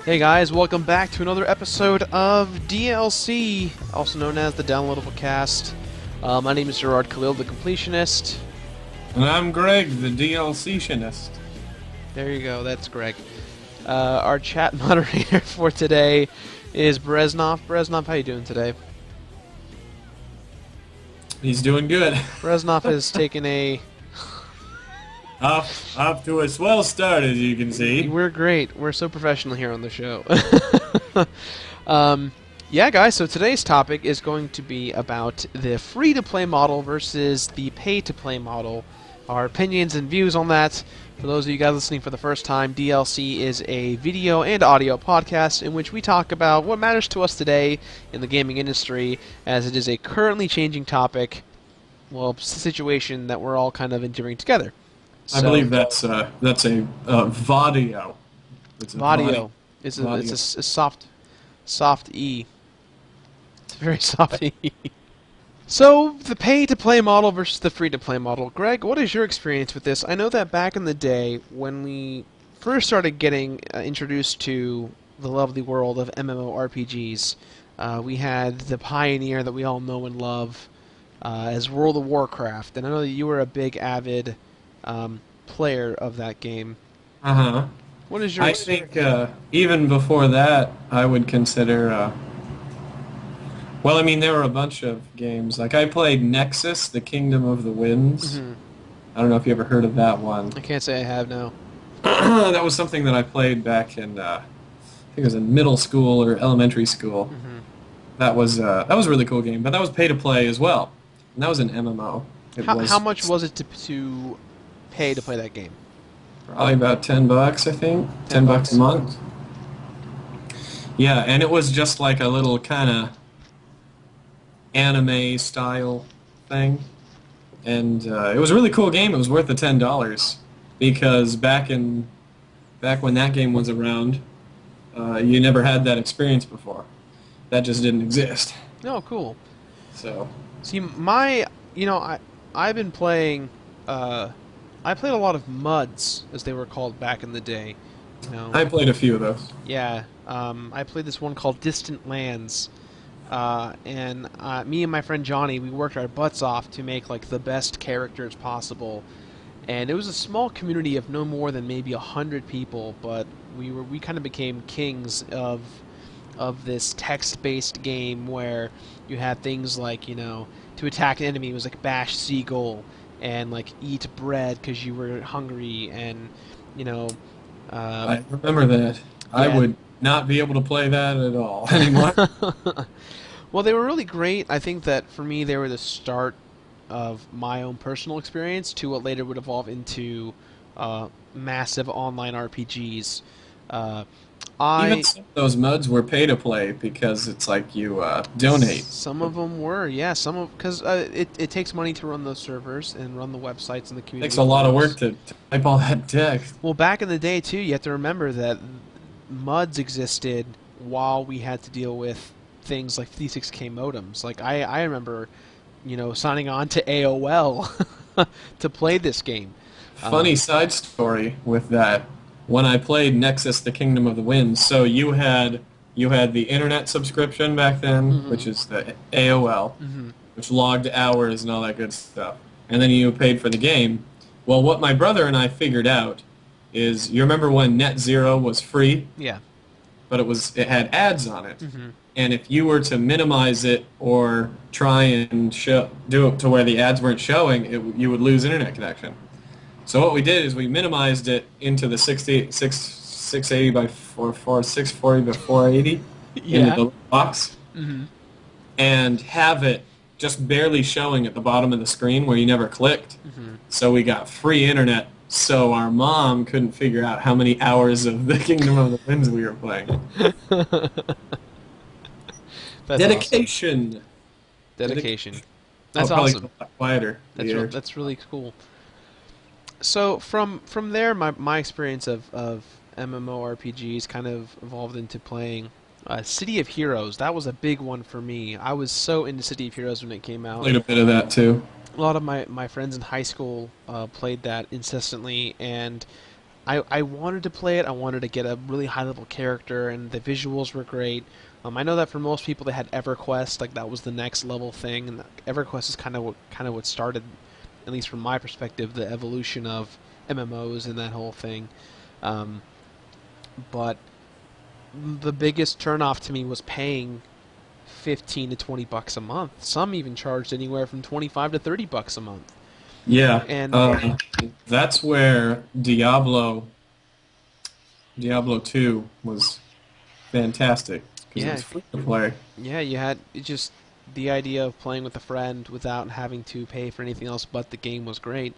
Hey guys, welcome back to another episode of DLC, also known as the Downloadable Cast. My name is Gerard Khalil, the Completionist. And I'm Greg, the DLC-tionist. There you go, that's Greg. Our chat moderator for today is Breznov. Breznov, how you doing today? He's doing good. Breznov has taken a... Off to a swell start, as you can see. We're great. We're so professional here on the show. Yeah, guys, so today's topic is going to be about the free-to-play model versus the pay-to-play model. Our opinions and views on that. For those of you guys listening for the first time, DLC is a video and audio podcast in which we talk about what matters to us today in the gaming industry, as it is a currently changing topic, well, situation that we're all kind of enduring together. I believe that's a vadio. It's a Vadio. It's a soft E. It's a very soft E. So, the pay-to-play model versus the free-to-play model. Greg, what is your experience with this? I know that back in the day, when we first started getting introduced to the lovely world of MMORPGs, we had the pioneer that we all know and love as World of Warcraft. And I know that you were a big, avid player of that game. Uh-huh. What is your I think even before that, I would consider... well, I mean, there were a bunch of games. Like, I played Nexus, the Kingdom of the Winds. Mm-hmm. I don't know if you ever heard of that one. I can't say I have, no. That was something that I played back in, I think it was in middle school or elementary school. Mm-hmm. That was a really cool game, but that was pay to play as well, and that was an MMO. How much was it to pay to play that game? Probably about $10, I think. $10 a month. Yeah, and it was just like a little kind of anime style thing, and it was a really cool game. It was worth the $10 because back when that game was around, you never had that experience before. That just didn't exist. Oh, cool. So, see, I've been playing. I played a lot of MUDs, as they were called back in the day. You know. I played a few of those. Yeah, I played this one called Distant Lands, and me and my friend Johnny, we worked our butts off to make like the best characters possible. And it was a small community of no more than maybe 100 people, but we kind of became kings of this text-based game where you had things like, to attack an enemy, it was like bash seagull, and like eat bread because you were hungry, and I remember that. Yeah. I would not be able to play that at all anymore. Well, they were really great. I think that for me they were the start of my own personal experience to what later would evolve into massive online RPGs. Even some of those MUDs were pay to play because it's like you donate. Some of them were, yeah. Because it takes money to run those servers and run the websites and the community. It takes a lot of work to type all that text. Well, back in the day too, you have to remember that MUDs existed while we had to deal with things like 56K modems. Like I remember, signing on to AOL to play this game. Funny side story with that. When I played Nexus, the Kingdom of the Winds, so you had the internet subscription back then, mm-hmm. which is the AOL, mm-hmm. which logged hours and all that good stuff, and then you paid for the game. Well, what my brother and I figured out is, you remember when Net Zero was free? Yeah. But it had ads on it, mm-hmm. and if you were to minimize it or try and do it to where the ads weren't showing, you would lose internet connection. So what we did is we minimized it into the 680 by 640 by 480 yeah. into the box, mm-hmm. and have it just barely showing at the bottom of the screen where you never clicked. Mm-hmm. So we got free internet, so our mom couldn't figure out how many hours of the Kingdom of the Winds we were playing. That's Dedication. Awesome. Dedication. That's I'll awesome. Go a lot quieter. That's really cool. So from there, my experience of MMORPGs kind of evolved into playing City of Heroes. That was a big one for me. I was so into City of Heroes when it came out. Played a bit of that too. A lot of my friends in high school played that incessantly, and I wanted to play it. I wanted to get a really high level character, and the visuals were great. I know that for most people, they had EverQuest, like that was the next level thing, and EverQuest is kind of what started, at least from my perspective, the evolution of MMOs and that whole thing. Um, but the biggest turnoff to me was paying 15 to 20 bucks a month. Some even charged anywhere from 25 to 30 bucks a month. Yeah, And that's where Diablo 2 was fantastic because it yeah, was free to play. yeah, you had it just the idea of playing with a friend without having to pay for anything else but the game was great.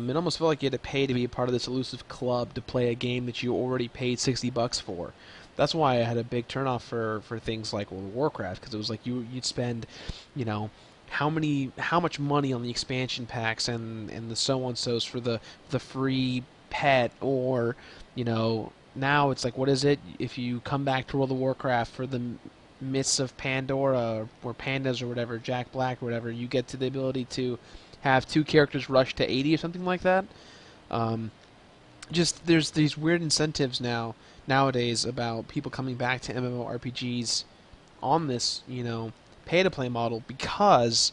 It almost felt like you had to pay to be a part of this elusive club to play a game that you already paid 60 bucks for. That's why I had a big turnoff for things like World of Warcraft, because it was like you'd spend, you know, how much money on the expansion packs and the so on so's for the free pet, or you know, now it's like, what is it if you come back to World of Warcraft for the Mists of Pandora or Pandas or whatever, Jack Black or whatever, you get to the ability to have two characters rush to 80 or something like that. Um, just there's these weird incentives nowadays about people coming back to MMORPGs on this, pay to play model, because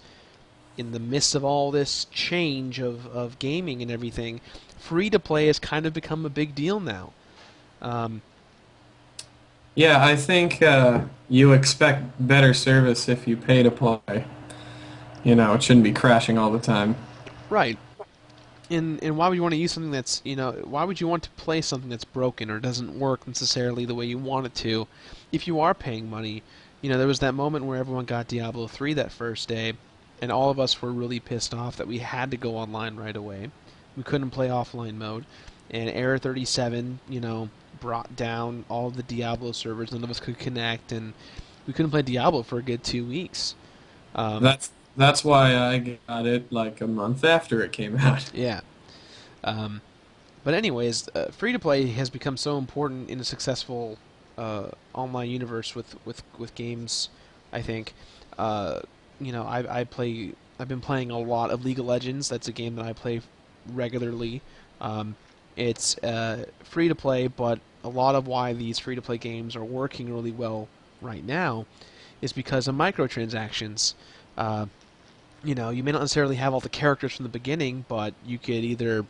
in the midst of all this change of gaming and everything, free to play has kind of become a big deal now. Um, Yeah, I think you expect better service if you pay to play. It shouldn't be crashing all the time. right. And why would you want to use something that's, why would you want to play something that's broken or doesn't work necessarily the way you want it to if you are paying money? There was that moment where everyone got Diablo 3 that first day, and all of us were really pissed off that we had to go online right away. We couldn't play offline mode, and Error 37, brought down all the Diablo servers. None of us could connect, and we couldn't play Diablo for a good 2 weeks. Um, That's why I got it like a month after it came out. yeah. Um, But anyways, free to play has become so important in a successful online universe with games. I think, I've been playing a lot of League of Legends. That's a game that I play regularly. Um, it's free to play, but a lot of why these free to play games are working really well right now is because of microtransactions. You may not necessarily have all the characters from the beginning, but you could either,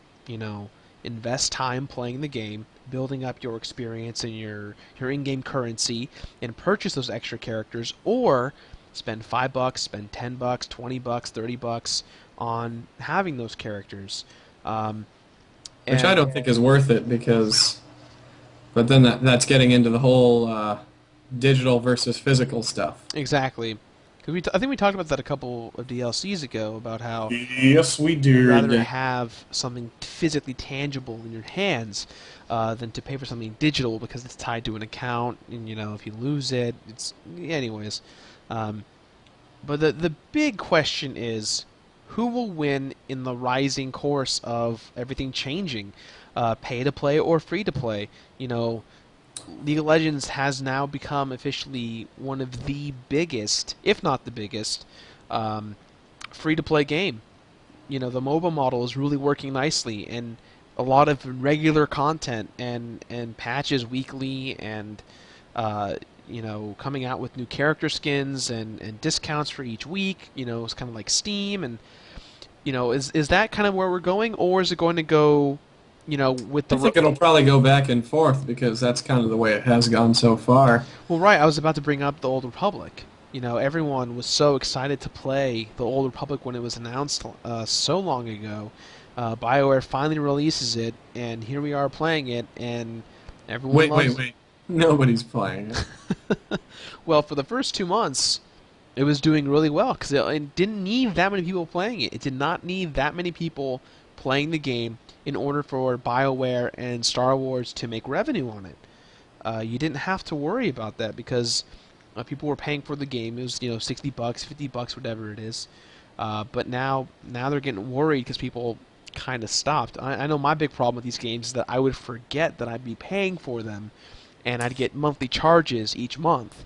invest time playing the game, building up your experience and your in-game currency, and purchase those extra characters, or spend $5, spend $10, $20, $30 on having those characters. Um, Which I and don't think is worth it but then that's getting into the whole digital versus physical stuff. exactly, because I think we talked about that a couple of DLCs ago about how Yes, we you'd rather did. have something physically tangible in your hands than to pay for something digital because it's tied to an account, and if you lose it, it's anyways. Um, but the big question is, who will win in the rising course of everything changing, pay to play or free to play? League of Legends has now become officially one of the biggest, if not the biggest, free to play game. The MOBA model is really working nicely, and a lot of regular content and patches weekly, and coming out with new character skins and discounts for each week. It's kind of like Steam, and is that kind of where we're going, or is it going to go, with I the think it'll probably go back and forth because that's kind of the way it has gone so far. well, right? I was about to bring up the Old Republic. Everyone was so excited to play the Old Republic when it was announced so long ago. BioWare finally releases it, and here we are playing it, and everyone loves Wait. Nobody's playing it. it. Well, for the first 2 months, it was doing really well because it didn't need that many people playing it. It did not need that many people playing the game in order for BioWare and Star Wars to make revenue on it. You didn't have to worry about that because people were paying for the game. It was $60, $50, whatever it is. But now they're getting worried because people kind of stopped. I know my big problem with these games is that I would forget that I'd be paying for them, and I'd get monthly charges each month.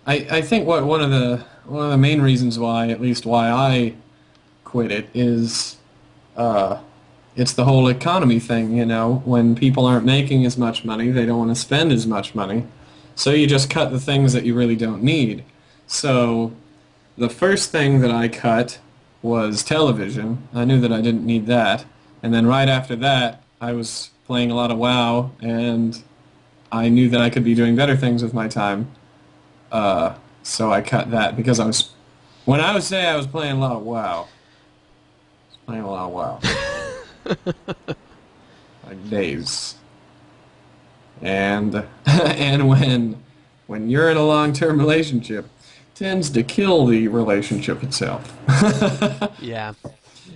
I think one of the main reasons why, at least why I quit it, it's the whole economy thing, you know. When people aren't making as much money, they don't want to spend as much money. So you just cut the things that you really don't need. So the first thing that I cut was television. I knew that I didn't need that. And then right after that, I was playing a lot of WoW, and I knew that I could be doing better things with my time. So I cut that because when I would say I was playing a lot of WoW, I was playing a lot of WoW. Like days. And and when you're in a long-term relationship, tends to kill the relationship itself. Yeah.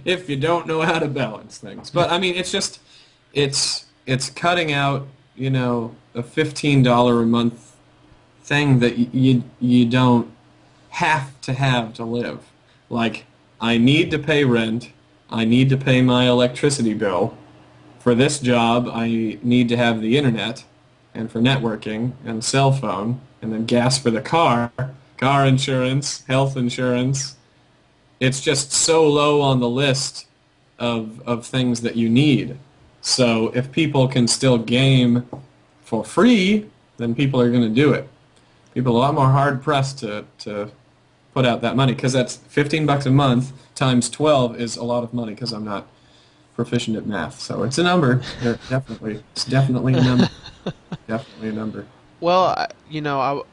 If you don't know how to balance things. But I mean, it's cutting out, you know, a $15 a month thing that you don't have to live. Like, I need to pay rent, I need to pay my electricity bill. For this job, I need to have the internet, and for networking, and cell phone, and then gas for the car insurance, health insurance. It's just so low on the list of things that you need. So if people can still game for free, then people are going to do it. People are a lot more hard-pressed to put out that money, because that's $15 a month times 12 is a lot of money, because I'm not proficient at math. So it's a number. It's definitely a number. Definitely a number. Well,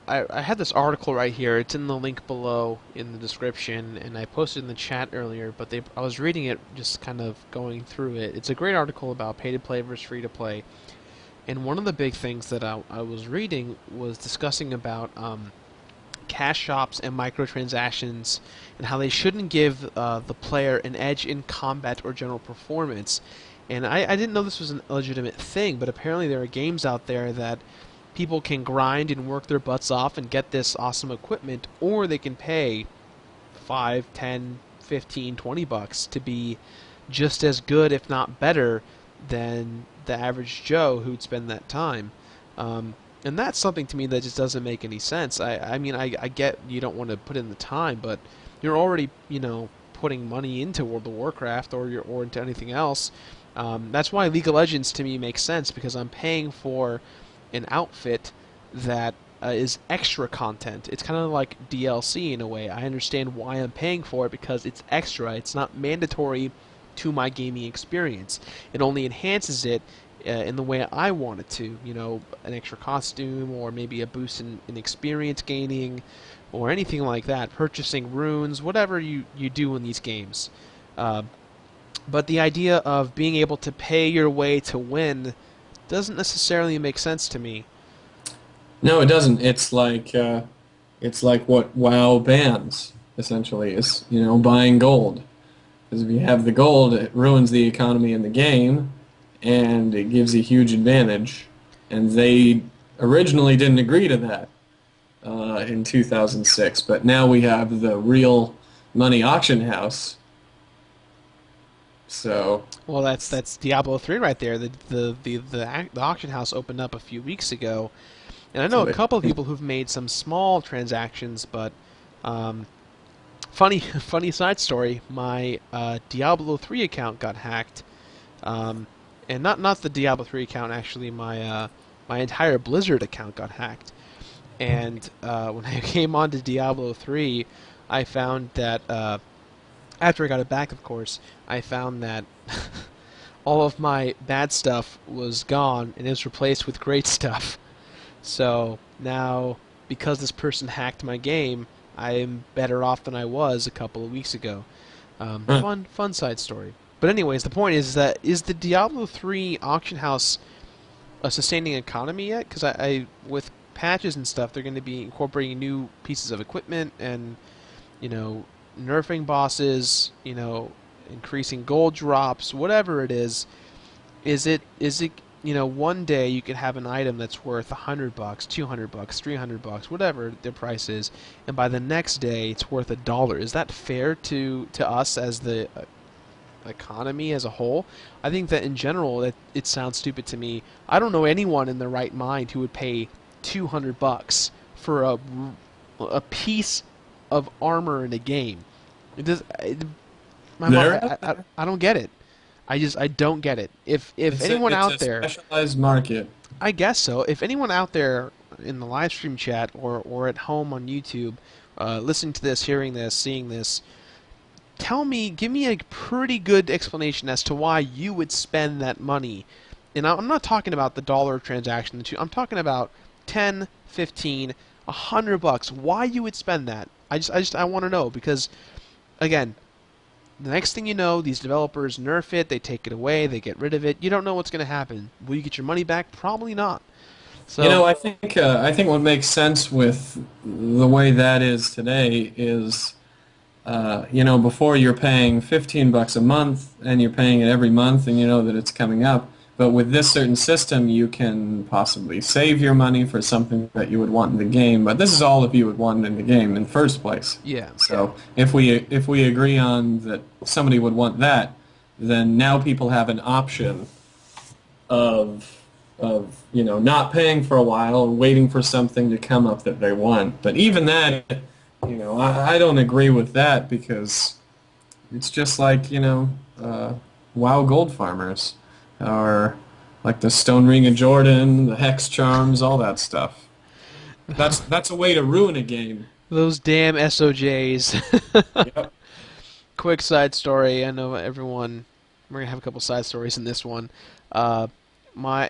I had this article right here. It's in the link below in the description, and I posted in the chat earlier, but I was reading it, just kind of going through it. It's a great article about pay-to-play versus free-to-play, and one of the big things that I was reading was discussing about cash shops and microtransactions, and how they shouldn't give the player an edge in combat or general performance. And I didn't know this was a legitimate thing, but apparently there are games out there that people can grind and work their butts off and get this awesome equipment, or they can pay 5, 10, 15, 20 bucks to be just as good, if not better, than the average Joe who'd spend that time. And that's something to me that just doesn't make any sense. I mean, I get you don't want to put in the time, but you're already, putting money into World of Warcraft or into anything else. That's why League of Legends to me makes sense, because I'm paying for an outfit that is extra content. It's kind of like DLC in a way. I understand why I'm paying for it, because it's extra. It's not mandatory to my gaming experience. It only enhances it in the way I want it to. An extra costume, or maybe a boost in experience gaining, or anything like that. Purchasing runes, whatever you do in these games. But the idea of being able to pay your way to win doesn't necessarily make sense to me. No, it doesn't. It's like what WoW bans essentially is, buying gold. Because if you have the gold, it ruins the economy in the game, and it gives a huge advantage. And they originally didn't agree to that in 2006, but now we have the real money auction house. So, well, that's Diablo 3 right there. The auction house opened up a few weeks ago, and I know a couple of people who've made some small transactions. But funny side story: my Diablo 3 account got hacked, and not the Diablo 3 account, actually. My entire Blizzard account got hacked, and when I came onto Diablo 3, I found that. After I got it back, of course, I found that all of my bad stuff was gone, and it was replaced with great stuff. So now, because this person hacked my game, I'm better off than I was a couple of weeks ago. Fun side story. But anyways, the point is the Diablo 3 auction house a sustaining economy yet? Because I with patches and stuff, they're going to be incorporating new pieces of equipment and, nerfing bosses, increasing gold drops, whatever it is. Is it one day you could have an item that's worth $100, $200, $300, whatever the price is, and by the next day it's worth $1. Is that fair to us as the economy as a whole? I think that in general it sounds stupid to me. I don't know anyone in their right mind who would pay $200 for a piece of armor in a game. I don't get it. I don't get it. If anyone it's out a there, specialized market. I guess so. If anyone out there in the live stream chat or at home on YouTube, listening to this, hearing this, seeing this, tell me, give me a pretty good explanation as to why you would spend that money. And I'm not talking about the dollar transaction. I'm talking about 10, 15, $100. Why you would spend that? I want to know because, again, the next thing you know, these developers nerf it, they take it away, they get rid of it. You don't know what's going to happen. Will you get your money back? Probably not. You So, know, I think what makes sense with the way that is today is, you know, before you're paying $15 a month and you're paying it every month and you know that it's coming up. But with this certain system, you can possibly save your money for something that you would want in the game. But this is all if you would want it in the game in the first place. yeah. So if we agree on that somebody would want that, then now people have an option of you know not paying for a while and waiting for something to come up that they want. But even that, you know, I don't agree with that because it's just like you know WoW Gold Farmers or like the Stone Ring of Jordan, the Hex Charms, all that stuff. That's a way to ruin a game. Those damn SOJs. Yep. Quick side story. I know everyone. We're gonna have a couple side stories in this one. Uh,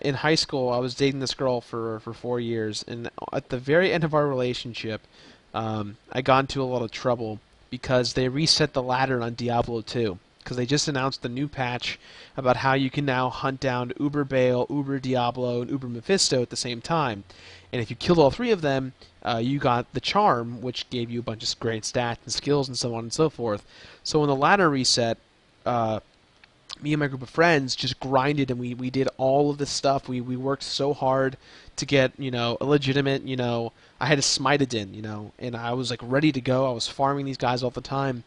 in high school, I was dating this girl for 4 years, and at the very end of our relationship, I got into a lot of trouble because they reset the ladder on Diablo 2. Because they just announced the new patch about how you can now hunt down Uber Bale, Uber Diablo, and Uber Mephisto at the same time. And if you killed all three of them, you got the charm, which gave you a bunch of great stats and skills and so on and so forth. So when the ladder reset, me and my group of friends just grinded and we did all of this stuff. We worked so hard to get, you know, a legitimate, you know, I had a Smiteadin, you know, and I was like ready to go. I was farming these guys all the time.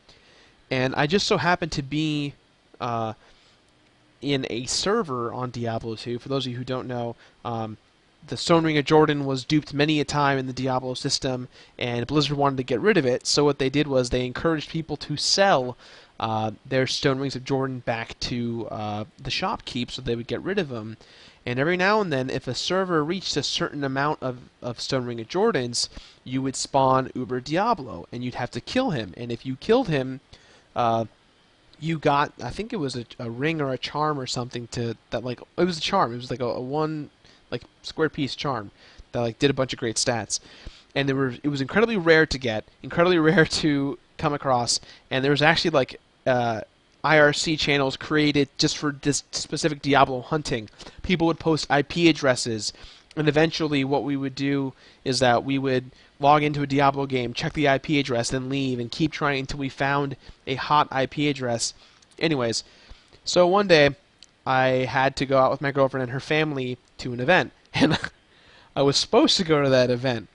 And I just so happened to be in a server on Diablo 2. For those of you who don't know, the Stone Ring of Jordan was duped many a time in the Diablo system, and Blizzard wanted to get rid of it. So what they did was they encouraged people to sell their Stone Rings of Jordan back to the shopkeep so they would get rid of them. And every now and then, if a server reached a certain amount of Stone Ring of Jordans, you would spawn Uber Diablo, and you'd have to kill him. And if you killed him, you got, I think it was a ring or a charm or something that like it was a charm. It was like a one like square piece charm that like did a bunch of great stats, and it was incredibly rare to get, incredibly rare to come across, and there was actually like IRC channels created just for this specific Diablo hunting. People would post IP addresses, and eventually what we would do is that we would log into a Diablo game, check the IP address, then leave, and keep trying until we found a hot IP address. Anyways, so one day I had to go out with my girlfriend and her family to an event, and I was supposed to go to that event.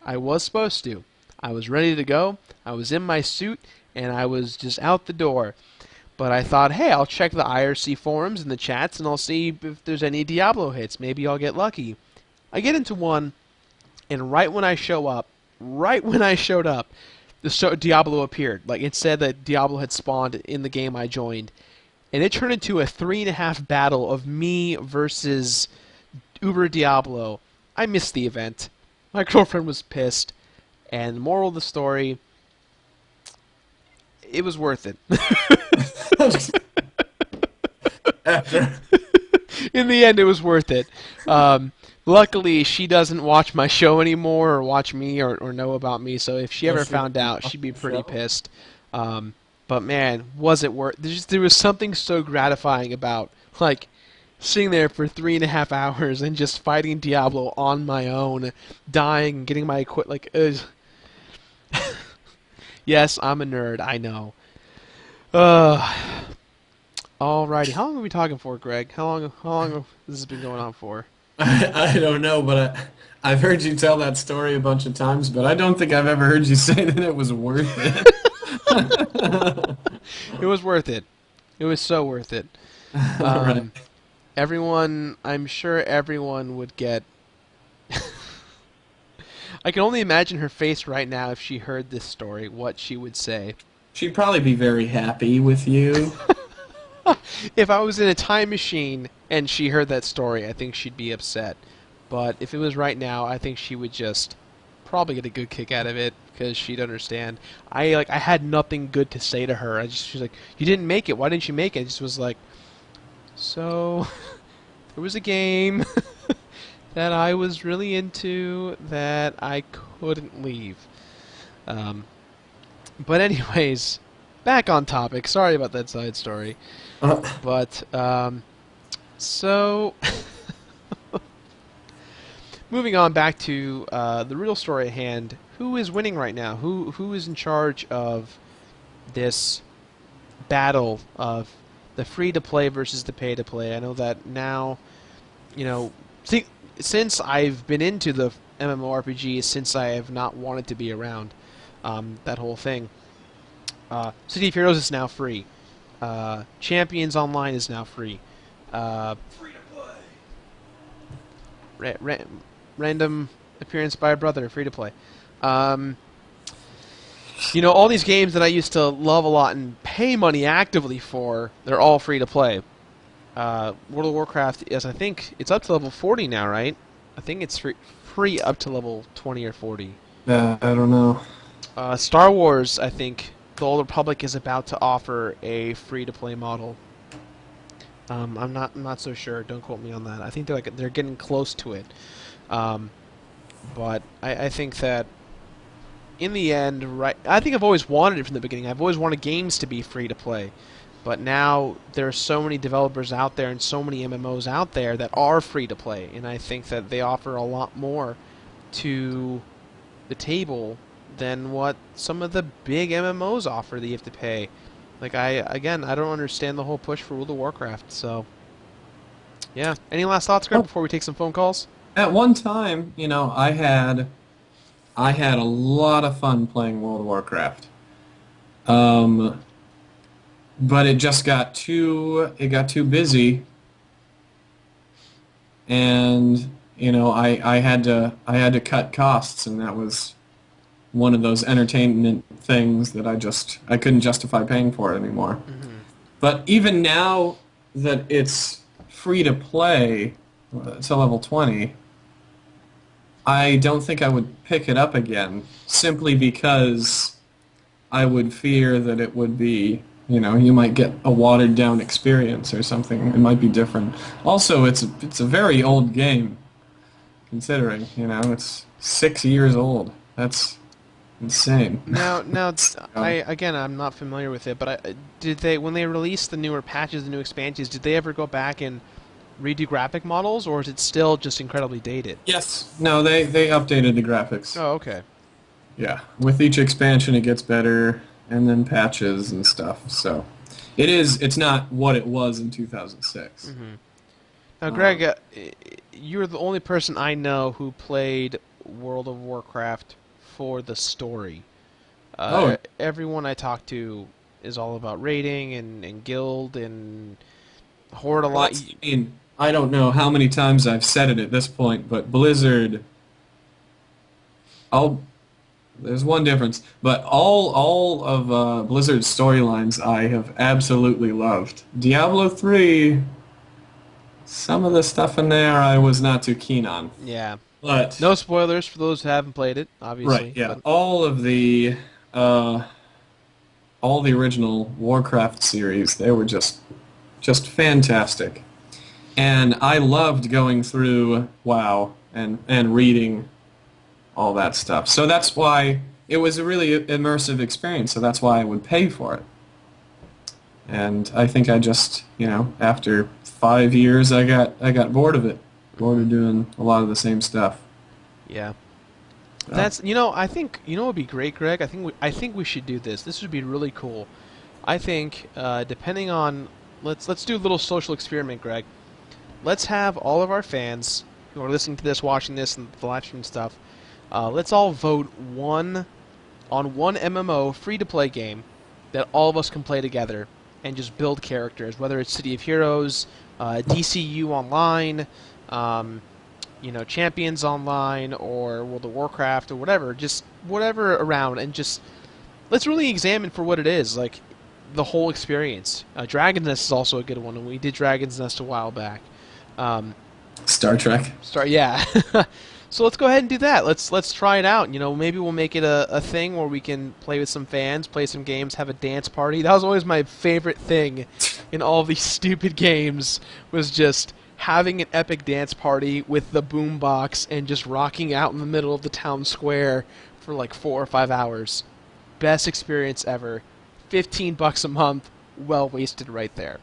I was supposed to. I was ready to go. I was in my suit, and I was just out the door. But I thought, hey, I'll check the IRC forums and the chats, and I'll see if there's any Diablo hits. Maybe I'll get lucky. I get into one, and right when I showed up, Diablo appeared. Like, it said that Diablo had spawned in the game I joined. And it turned into a 3.5 battle of me versus Uber Diablo. I missed the event. My girlfriend was pissed. And the moral of the story, it was worth it. After. In the end, it was worth it. Luckily, she doesn't watch my show anymore or watch me or know about me, so if she ever found out, she'd be pretty pissed. But man, was it worth? There was something so gratifying about like sitting there for 3.5 hours and just fighting Diablo on my own, dying and getting my equipment. Like, yes, I'm a nerd. I know. Alrighty, how long are we talking for, Greg? How long has this been going on for? I don't know, but I've heard you tell that story a bunch of times, but I don't think I've ever heard you say that it was worth it. It was worth it. It was so worth it. Right. Everyone, I'm sure everyone would get... I can only imagine her face right now if she heard this story, what she would say. She'd probably be very happy with you. If I was in a time machine and she heard that story, I think she'd be upset. But if it was right now, I think she would just probably get a good kick out of it because she'd understand. I had nothing good to say to her. She was like, "You didn't make it. Why didn't you make it?" I just was like, "So there was a game that I was really into that I couldn't leave." Um, but anyways, back on topic. Sorry about that side story. But so moving on back to the real story at hand. Who is winning right now? Who is in charge of this battle of the free to play versus the pay to play? I know that now, you know, since I've been into the MMORPGs, since I have not wanted to be around that whole thing. City of Heroes is now free. Champions Online is now free. Free to play. Random appearance by a brother, free to play. You know, all these games that I used to love a lot and pay money actively for, they're all free to play. World of Warcraft is, I think, it's up to level 40 now, right? I think it's free up to level 20 or 40. I don't know. Star Wars, I think, the Old Republic is about to offer a free-to-play model. I'm not so sure. Don't quote me on that. I think they're getting close to it. But I think that in the end, right? I think I've always wanted it from the beginning. I've always wanted games to be free to play. But now there are so many developers out there and so many MMOs out there that are free to play, and I think that they offer a lot more to the table than what some of the big MMOs offer that you have to pay. Like I don't understand the whole push for World of Warcraft. So yeah. Any last thoughts, Greg, before we take some phone calls? At one time, you know, I had a lot of fun playing World of Warcraft. But it just got too busy, and you know, I had to cut costs, and that was one of those entertainment things that I couldn't justify paying for it anymore. Mm-hmm. But even now that it's free to play to level 20, I don't think I would pick it up again, simply because I would fear that it would be, you know, you might get a watered down experience or something. It might be different. Also, it's a very old game, considering, you know, it's 6 years old. That's insane. Now, I'm not familiar with it, but when they released the newer patches, the new expansions, did they ever go back and redo graphic models, or is it still just incredibly dated? Yes. No, they updated the graphics. Oh, okay. Yeah. With each expansion, it gets better, and then patches and stuff. So, it's not what it was in 2006. Mm-hmm. Now, Greg, you're the only person I know who played World of Warcraft for the story. Everyone I talk to is all about raiding and guild and horde a lot. I mean, I don't know how many times I've said it at this point, but Blizzard. There's one difference, but all of Blizzard's storylines I have absolutely loved. Diablo 3, some of the stuff in there I was not too keen on. Yeah. But no spoilers for those who haven't played it, obviously. Right, yeah. But all the original Warcraft series, they were just fantastic. And I loved going through WoW and reading all that stuff. So that's why it was a really immersive experience, so that's why I would pay for it. And I think I just, you know, after 5 years I got bored of it. Bored of doing a lot of the same stuff. Yeah. That's, you know, I think, you know what would be great, Greg? I think we should do this. This would be really cool. I think depending on let's do a little social experiment, Greg. Let's have all of our fans who are listening to this, watching this, and the live stream stuff. Let's all vote on one MMO free-to-play game that all of us can play together and just build characters, whether it's City of Heroes, DCU Online, you know, Champions Online, or World of Warcraft, or whatever. Just whatever around, and just let's really examine for what it is. Like, the whole experience. Dragon's Nest is also a good one, and we did Dragon's Nest a while back. Star Trek. Yeah. So let's go ahead and do that. Let's try it out. You know, maybe we'll make it a thing where we can play with some fans, play some games, have a dance party. That was always my favorite thing in all of these stupid games, was just having an epic dance party with the boombox and just rocking out in the middle of the town square for like 4 or 5 hours. Best experience ever. $15 a month, well wasted right there.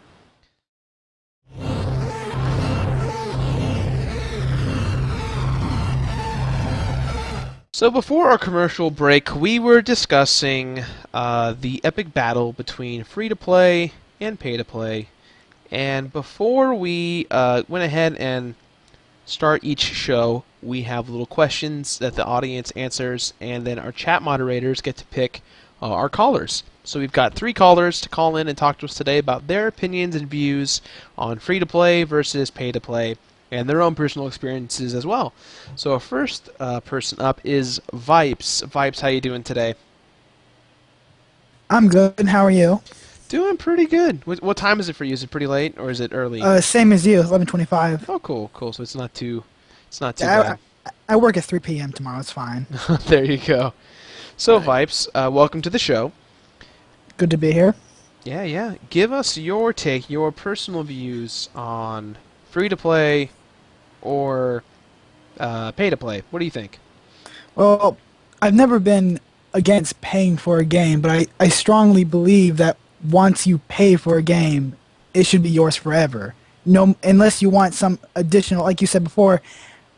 So before our commercial break, we were discussing the epic battle between free-to-play and pay-to-play. And before we went ahead and start each show, we have little questions that the audience answers, and then our chat moderators get to pick our callers. So we've got 3 callers to call in and talk to us today about their opinions and views on free-to-play versus pay-to-play, and their own personal experiences as well. So our first person up is Vipes. Vipes, how you doing today? I'm good. How are you? Doing pretty good. What time is it for you? Is it pretty late or is it early? Same as you, 11:25. Oh, cool. So it's not too bad. I work at 3 p.m. tomorrow. It's fine. There you go. So Vipes, welcome to the show. Good to be here. Yeah. Give us your take, your personal views on free-to-play or pay-to-play. What do you think? Well, I've never been against paying for a game, but I strongly believe that once you pay for a game, it should be yours forever. No, unless you want some additional, like you said before,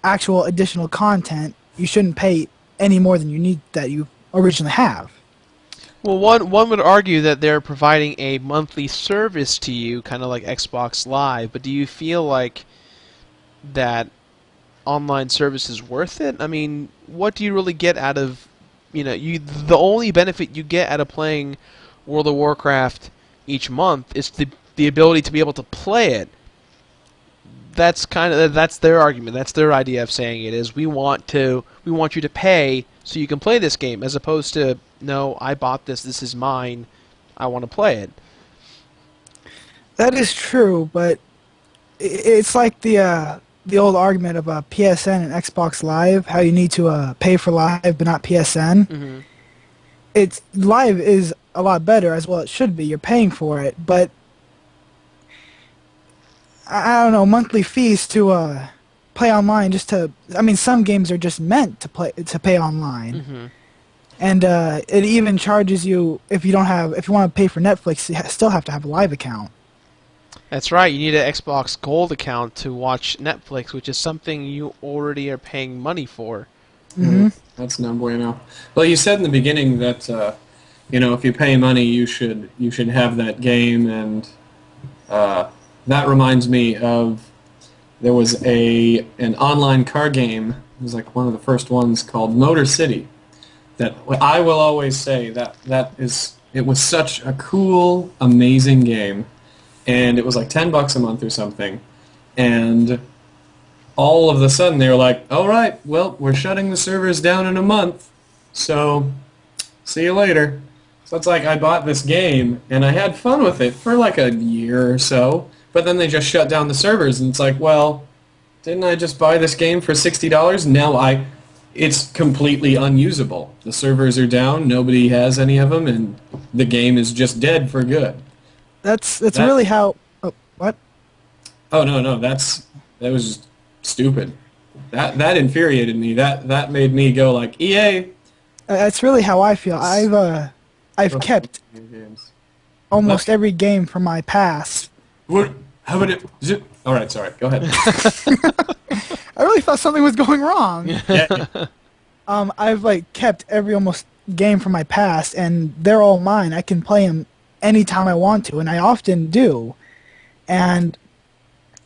actual additional content, you shouldn't pay any more than you need that you originally have. Well, one would argue that they're providing a monthly service to you, kind of like Xbox Live, but do you feel like that online service is worth it? I mean, what do you really get out of, the only benefit you get out of playing World of Warcraft each month is the ability to be able to play it. That's their argument. That's their idea of saying it is we want you to pay so you can play this game, as opposed to, no, I bought this is mine, I want to play it. That is true, but it's like the old argument of PSN and Xbox Live, how you need to pay for Live but not PSN. Mm-hmm. It's Live is a lot better, as well it should be. You're paying for it, but I don't know, monthly fees to play online some games are just meant to pay online. Mm-hmm. And it even charges you if you want to pay for Netflix, you still have to have a Live account. That's right. You need an Xbox Gold account to watch Netflix, which is something you already are paying money for. Mm-hmm. That's no bueno. Well, you said in the beginning that if you pay money, you should have that game, and that reminds me of there was an online car game. It was like one of the first ones called Motor City. That I will always say it was such a cool, amazing game. And it was like $10 a month or something, and all of a sudden they were like, all right, well, we're shutting the servers down in a month, so see you later. So it's like I bought this game, and I had fun with it for like a year or so, but then they just shut down the servers, and it's like, well, didn't I just buy this game for $60? Now it's completely unusable. The servers are down, nobody has any of them, and the game is just dead for good. That's really how. Oh, what? Oh no, that was just stupid. That infuriated me. That made me go like, EA. That's really how I feel. I've kept almost every game from my past. What? How about it? All right, sorry. Go ahead. I really thought something was going wrong. Yeah. I've kept every almost game from my past, and they're all mine. I can play them anytime I want to, and I often do. And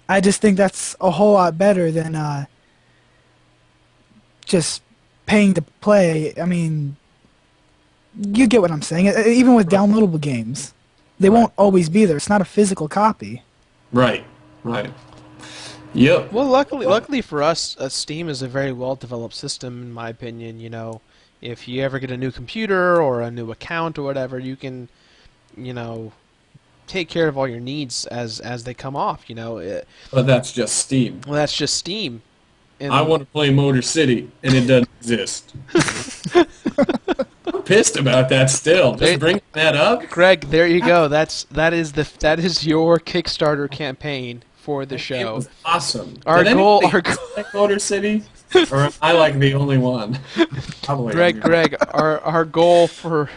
I just think that's a whole lot better than just paying to play. I mean, you get what I'm saying. Even with downloadable games, they won't always be there. It's not a physical copy. Right. Yep. Well, luckily for us, Steam is a very well-developed system, in my opinion. If you ever get a new computer or a new account or whatever, you can you know, take care of all your needs as they come off. But that's just Steam. Well, that's just Steam. I want to play Motor City, and it doesn't exist. I'm pissed about that still. Just bring that up. Greg, there you go. That is your Kickstarter campaign for the show. It was awesome. Our goal. Like Motor City, or am I like the only one? Probably. Greg, our goal for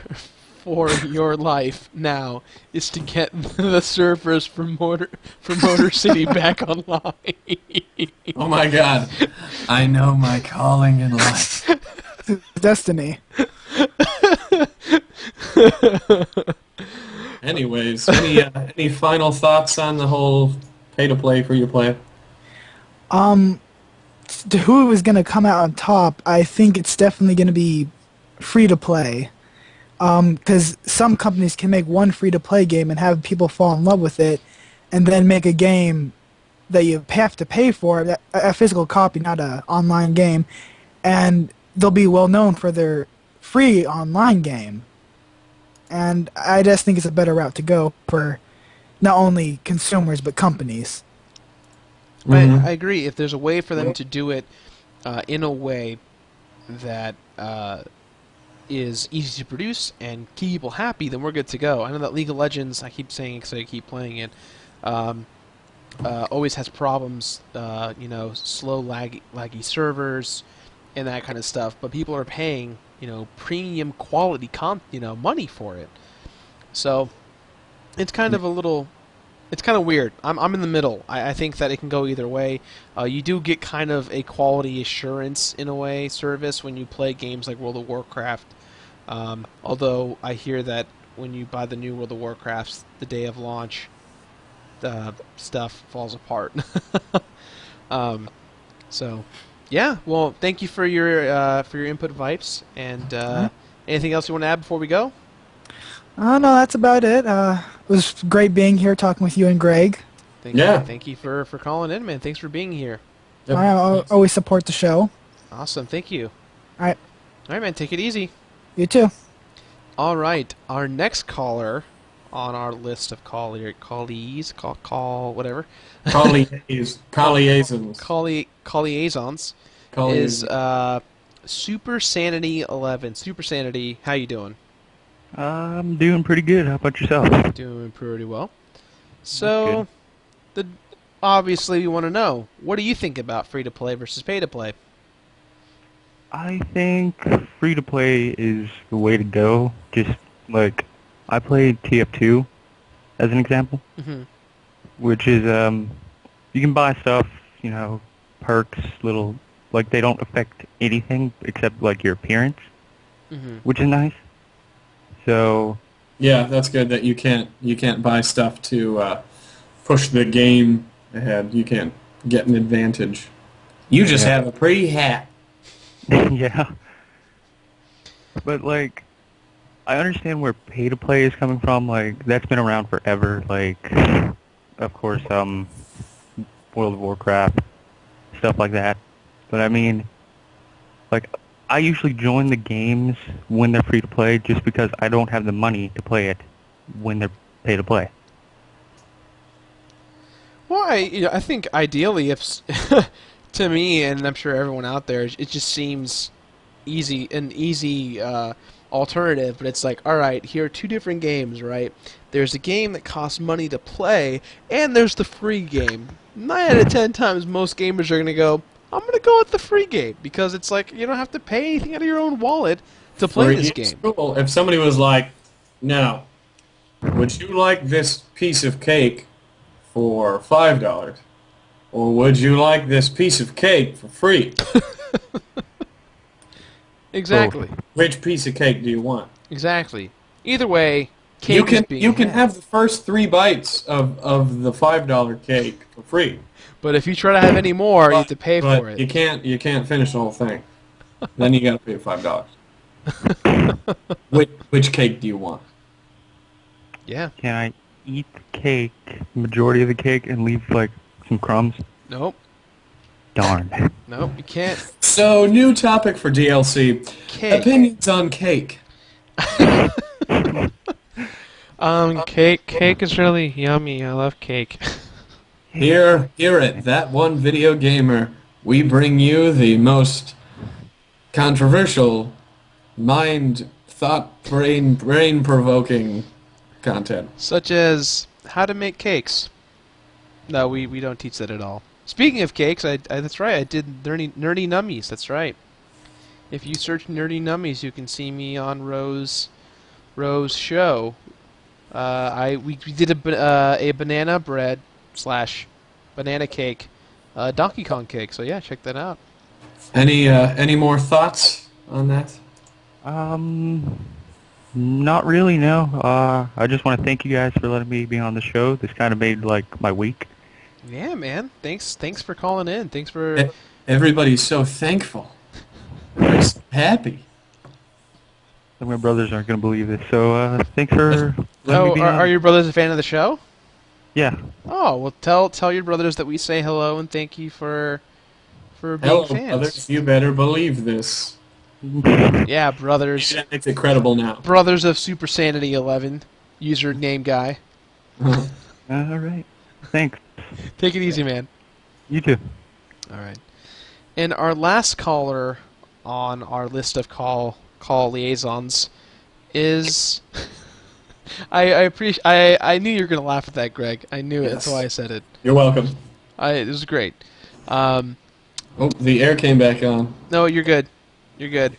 your life now is to get the servers for Motor City back online. Oh my God! I know my calling in life. Destiny. Anyways, any final thoughts on the whole pay-to-play, free-to-play? Who is going to come out on top? I think it's definitely going to be free-to-play. Because some companies can make one free-to-play game and have people fall in love with it, and then make a game that you have to pay for, a physical copy, not an online game, and they'll be well known for their free online game. And I just think it's a better route to go for not only consumers but companies. I agree. If there's a way for them to do it in a way that is easy to produce and keep people happy, then we're good to go. I know that League of Legends, I keep saying because I keep playing it, always has problems, slow, laggy servers and that kind of stuff, but people are paying, premium quality money for it. So it's kind of it's kind of weird. I'm in the middle. I think that it can go either way. You do get kind of a quality assurance, in a way, service when you play games like World of Warcraft. Although I hear that when you buy the new World of Warcrafts, the day of launch, the stuff falls apart. So, yeah. Well, thank you for your input, Vipes. And anything else you want to add before we go? No, that's about it. It was great being here talking with you and Greg. Thank you for calling in, man. Thanks for being here. Yep. I always support the show. Awesome. Thank you. All right, man. Take it easy. you too. All right. Our next caller on our list of whatever. Colliaisons is Super Sanity 11. Super Sanity, how you doing? I'm doing pretty good. How about yourself? Doing pretty well. So, obviously, we want to know, what do you think about free-to-play versus pay-to-play? I think free-to-play is the way to go. Just, like, I played TF2 as an example, which is, you can buy stuff, perks, little, like, they don't affect anything except, like, your appearance, which is nice. So yeah, that's good that you can't buy stuff to push the game ahead. You can't get an advantage. You just have a pretty hat. Yeah. But like, I understand where pay to play is coming from. Like, that's been around forever. Like, of course, World of Warcraft, stuff like that. But I mean, like, I usually join the games when they're free to play just because I don't have the money to play it when they're pay to play. Well, I think ideally, if to me, and I'm sure everyone out there, it just seems an easy alternative. But it's like, all right, here are two different games, right? There's a game that costs money to play, and there's the free game. 9 out of 10 times, most gamers are going to go, I'm going to go with the free game, because it's like you don't have to pay anything out of your own wallet to play this game. Cool. If somebody was like, now, would you like this piece of cake for $5? Or would you like this piece of cake for free? Exactly. Which piece of cake do you want? Exactly. Either way, cake is being you can had. have the first 3 bites of the $5 cake for free. But if you try to have any more, you have to pay for it. You can't finish the whole thing. Then you got to pay $5. Which cake do you want? Yeah. Can I eat the cake, majority of the cake, and leave, like, some crumbs? Nope. Darn. Nope, you can't. So, new topic for DLC. Cake. Opinions on cake. Cake is really yummy. I love cake. Here at That One Video Gamer, we bring you the most controversial, brain-provoking content. Such as how to make cakes. No, we don't teach that at all. Speaking of cakes, that's right, I did nerdy nummies, that's right. If you search nerdy nummies, you can see me on Rose's show. We did a banana bread / banana cake, Donkey Kong cake. So yeah, check that out. Any more thoughts on that? Not really, no. I just want to thank you guys for letting me be on the show. This kind of made, like, my week. Yeah, man. Thanks for calling in. Thanks for... Everybody's so thankful. They're so happy. My brothers aren't going to believe this, so thanks for letting me be on. Are your brothers a fan of the show? Yeah. Oh, well, tell your brothers that we say hello and thank you for being Hello, fans. brothers. You better believe this. Yeah, brothers. That makes it credible now. Brothers of Super Sanity 11, username guy. All right. Thanks. Take it easy, man. You too. All right. And our last caller on our list of call liaisons is... I knew you were going to laugh at that, Greg. I knew it. That's why I said it. You're welcome. It was great. Oh, the air came back on. No, you're good. You're good.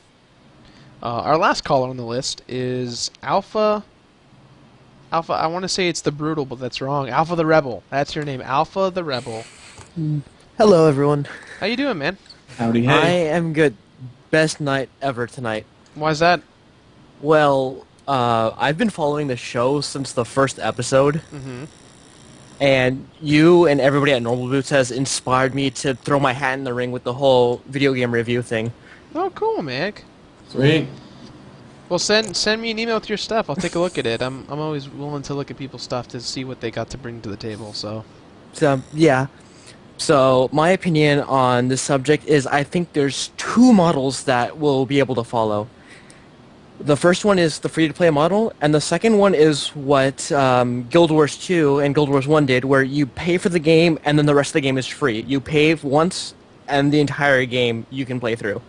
Our last caller on the list is Alpha. I want to say it's the Brutal, but that's wrong. Alpha the Rebel. That's your name, Alpha the Rebel. Hello, everyone. How you doing, man? Howdy, I hey. am good. Best night ever tonight. Why's that? Well, I've been following the show since the first episode, Mm-hmm. and you and everybody at Normal Boots has inspired me to throw my hat in the ring with the whole video game review thing. Oh, cool, man. Sweet. Well, send me an email with your stuff. I'll take a look at it. I'm always willing to look at people's stuff to see what they got to bring to the table. So. So, yeah. So, my opinion on this subject is I think there's two models that we'll be able to follow. The first one is the free-to-play model, and the second one is what Guild Wars 2 and Guild Wars 1 did, where you pay for the game and then the rest of the game is free. You pay once, and the entire game you can play through.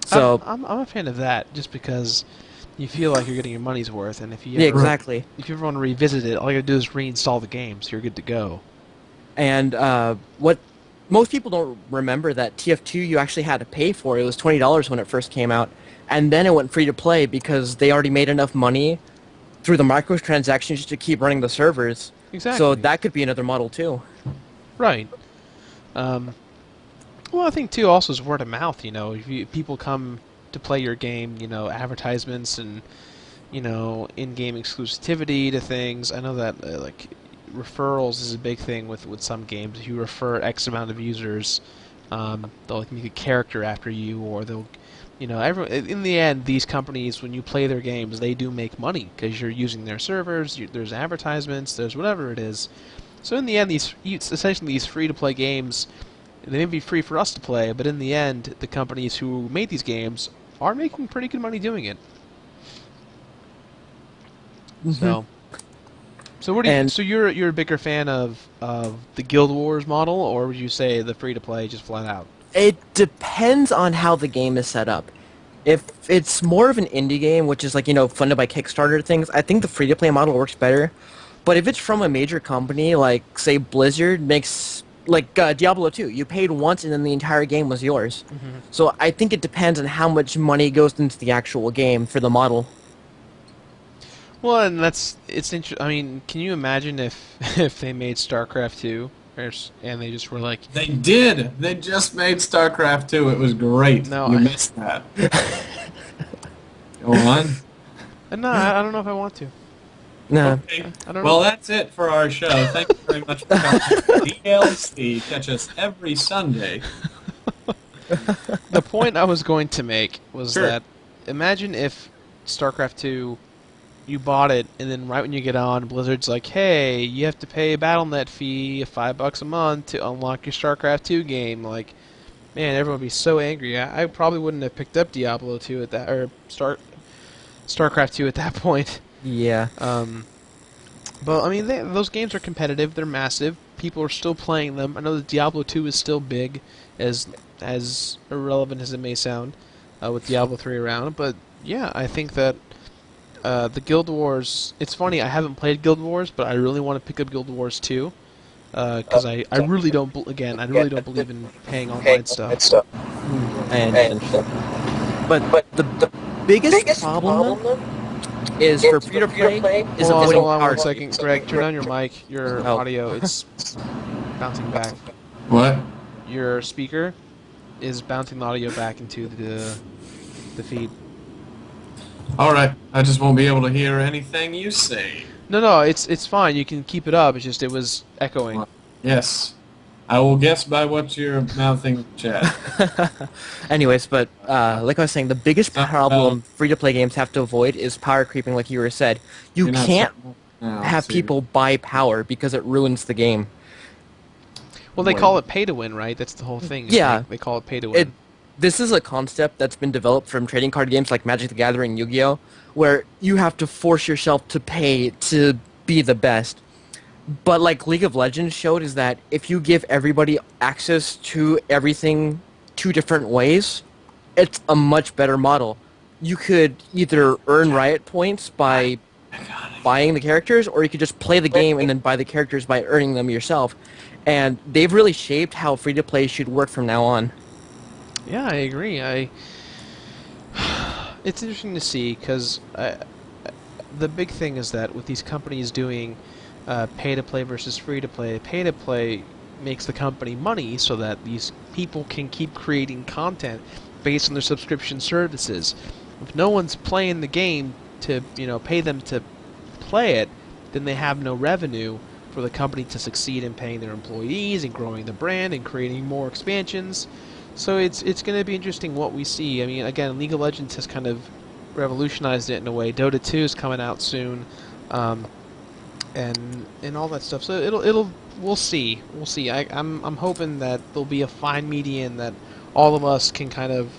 So I'm a fan of that, just because you feel like you're getting your money's worth, and if you yeah, ever, exactly. if you ever want to revisit it, all you gotta do is reinstall the game, so you're good to go. And what most people don't remember that TF2 you actually had to pay for. It was $20 when it first came out, and then it went free to play because they already made enough money through the microtransactions to keep running the servers. Exactly. So that could be another model too. Right. Well, I think too also is word of mouth. You know, if people come to play your game, you know, advertisements and in-game exclusivity to things. I know that like referrals is a big thing with some games. If you refer X amount of users, they'll like make a character after you, or they'll, in the end, these companies, when you play their games, they do make money because you're using their servers. There's advertisements. There's whatever it is. So in the end, essentially these free-to-play games, they may be free for us to play, but in the end, the companies who made these games are making pretty good money doing it. Mm-hmm. So what do you? So you're a bigger fan of the Guild Wars model, or would you say the free-to-play just flat out? It depends on how the game is set up. If it's more of an indie game, which is like, funded by Kickstarter things, I think the free-to-play model works better. But if it's from a major company, like, say, Blizzard makes, like, Diablo 2, you paid once and then the entire game was yours. Mm-hmm. So I think it depends on how much money goes into the actual game for the model. Well, and it's interesting. I mean, can you imagine if they made StarCraft 2, and they just were like... They did! They just made StarCraft 2. It was great. No, you missed that. Go on. No, I don't know if I want to. No. Okay. I don't Well, know. that's it for our show. Thank you very much for coming to DLC. Catch us every Sunday. The point I was going to make was Sure. that imagine if StarCraft 2, you bought it, and then right when you get on, Blizzard's like, hey, you have to pay a Battle.net fee of $5 a month to unlock your StarCraft 2 game. Like, man, everyone would be so angry. I probably wouldn't have picked up Diablo 2 at that, or StarCraft 2 at that point. Yeah. But I mean, those games are competitive. They're massive. People are still playing them. I know that Diablo 2 is still big, as irrelevant as it may sound, with Diablo 3 around. But yeah, I think that the Guild Wars. It's funny. I haven't played Guild Wars, but I really want to pick up Guild Wars 2. Because I really don't. Again, I really don't believe in paying online stuff. I understand. But the biggest problem is for free to play is avoiding Hold on power one second, Greg. Turn on your mic. Your Oh. audio. It's bouncing back. What? Your speaker is bouncing the audio back into the feed. All right. I just won't be able to hear anything you say. No, it's fine. You can keep it up. It's just it was echoing. Yes. I will guess by what you're mouthing, chat. Anyways, but like I was saying, the biggest problem free-to-play games have to avoid is power creeping, like you were said. You You're not can't saying- No, have see. people buy power because it ruins the game. Well, they Wait. call it pay to win, right? That's the whole thing. is Yeah. They call it pay to win. This is a concept that's been developed from trading card games like Magic the Gathering and Yu-Gi-Oh!, where you have to force yourself to pay to be the best. But like League of Legends showed is that if you give everybody access to everything 2 different ways, it's a much better model. You could either earn Riot points by buying the characters, or you could just play the game and then buy the characters by earning them yourself. And they've really shaped how free-to-play should work from now on. Yeah, I agree. It's interesting to see because the big thing is that with these companies doing pay to play versus free to play makes the company money so that these people can keep creating content based on their subscription services. If no one's playing the game to pay them to play it, then they have no revenue for the company to succeed in paying their employees and growing the brand and creating more expansions. So it's going to be interesting what we see. I mean, again, League of Legends has kind of revolutionized it in a way. Dota 2 is coming out soon, and all that stuff. So we'll see. I'm hoping that there'll be a fine median that all of us can kind of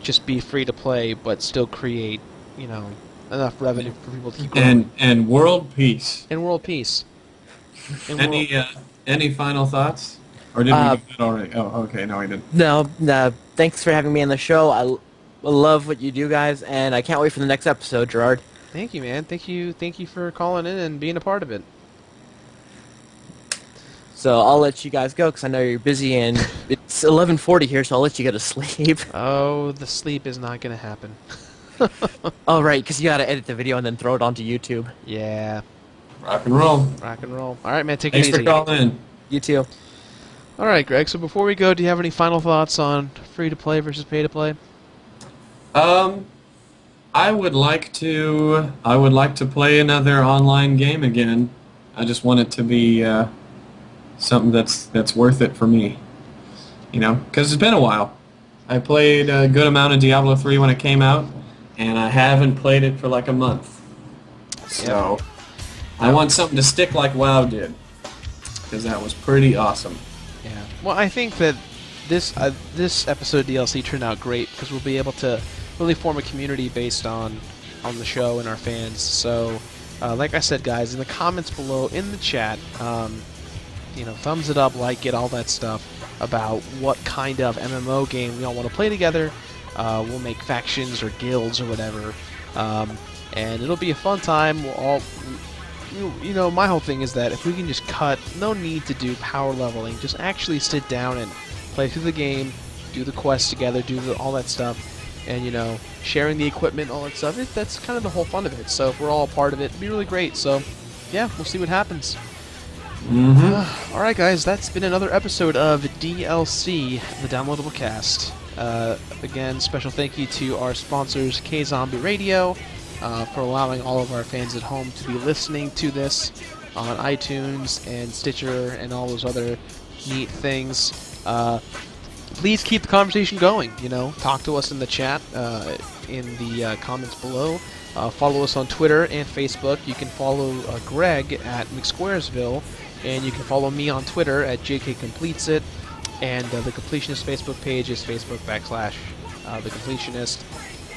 just be free to play, but still create, enough revenue for people to keep growing. And world peace. And world peace. And world- Any final thoughts? Or did we do that already? Oh, okay. No, we didn't. No, thanks for having me on the show. I love what you do, guys, and I can't wait for the next episode, Gerard. Thank you, man. Thank you for calling in and being a part of it. So I'll let you guys go because I know you're busy, and it's 11:40 here, so I'll let you go to sleep. Oh, the sleep is not going to happen. Oh, right, because you got to edit the video and then throw it onto YouTube. Yeah, Rock and roll. rock and roll. All right, man, take Thanks it for easy. calling in. You too. All right, Greg, so before we go, do you have any final thoughts on free-to-play versus pay-to-play? I would like to play another online game again. I just want it to be something that's worth it for me. Because it's been a while. I played a good amount of Diablo 3 when it came out, and I haven't played it for like a month. So I want something to stick like WoW did, because that was pretty awesome. Yeah. Well, I think that this episode of DLC turned out great because we'll be able to really form a community based on the show and our fans. So, like I said, guys, in the comments below, in the chat, thumbs it up, like it, all that stuff about what kind of MMO game we all want to play together. We'll make factions or guilds or whatever, and it'll be a fun time. We'll all. My whole thing is that if we can just cut, no need to do power leveling, just actually sit down and play through the game, do the quests together, all that stuff, and, sharing the equipment, all that stuff, that's kind of the whole fun of it. So if we're all a part of it, it'd be really great. So, yeah, we'll see what happens. Mm-hmm. Alright, guys, that's been another episode of DLC, the Downloadable Cast. Again, special thank you to our sponsors, K-Zombie Radio, for allowing all of our fans at home to be listening to this on iTunes and Stitcher and all those other neat things. Please keep the conversation going, talk to us in the chat, in the comments below. Follow us on Twitter and Facebook. You can follow Greg at McSquaresville, and you can follow me on Twitter at JKCompletesIt, and the Completionist Facebook page is Facebook.com/The Completionist.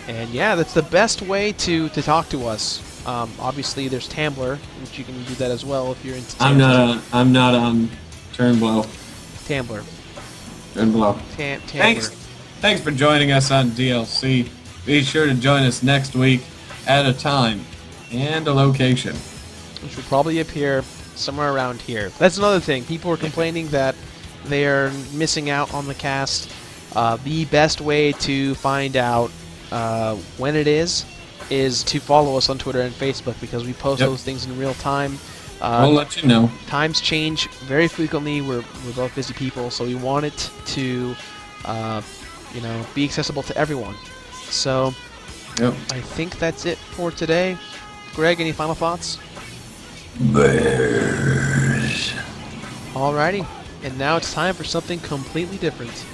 And yeah, that's the best way to talk to us. Obviously, there's Tumblr, which you can do that as well if you're into. I'm not on Turnblow. Tumblr. Turnblow. Tumblr. Thanks for joining us on DLC. Be sure to join us next week at a time and a location, which will probably appear somewhere around here. That's another thing. People are complaining that they are missing out on the cast. The best way to find out when it is to follow us on Twitter and Facebook, because we post those things in real time. We'll let you know. Times change very frequently. We're both busy people, so we want it to be accessible to everyone. So I think that's it for today. Greg, any final thoughts? Bears. Alrighty, and now it's time for something completely different.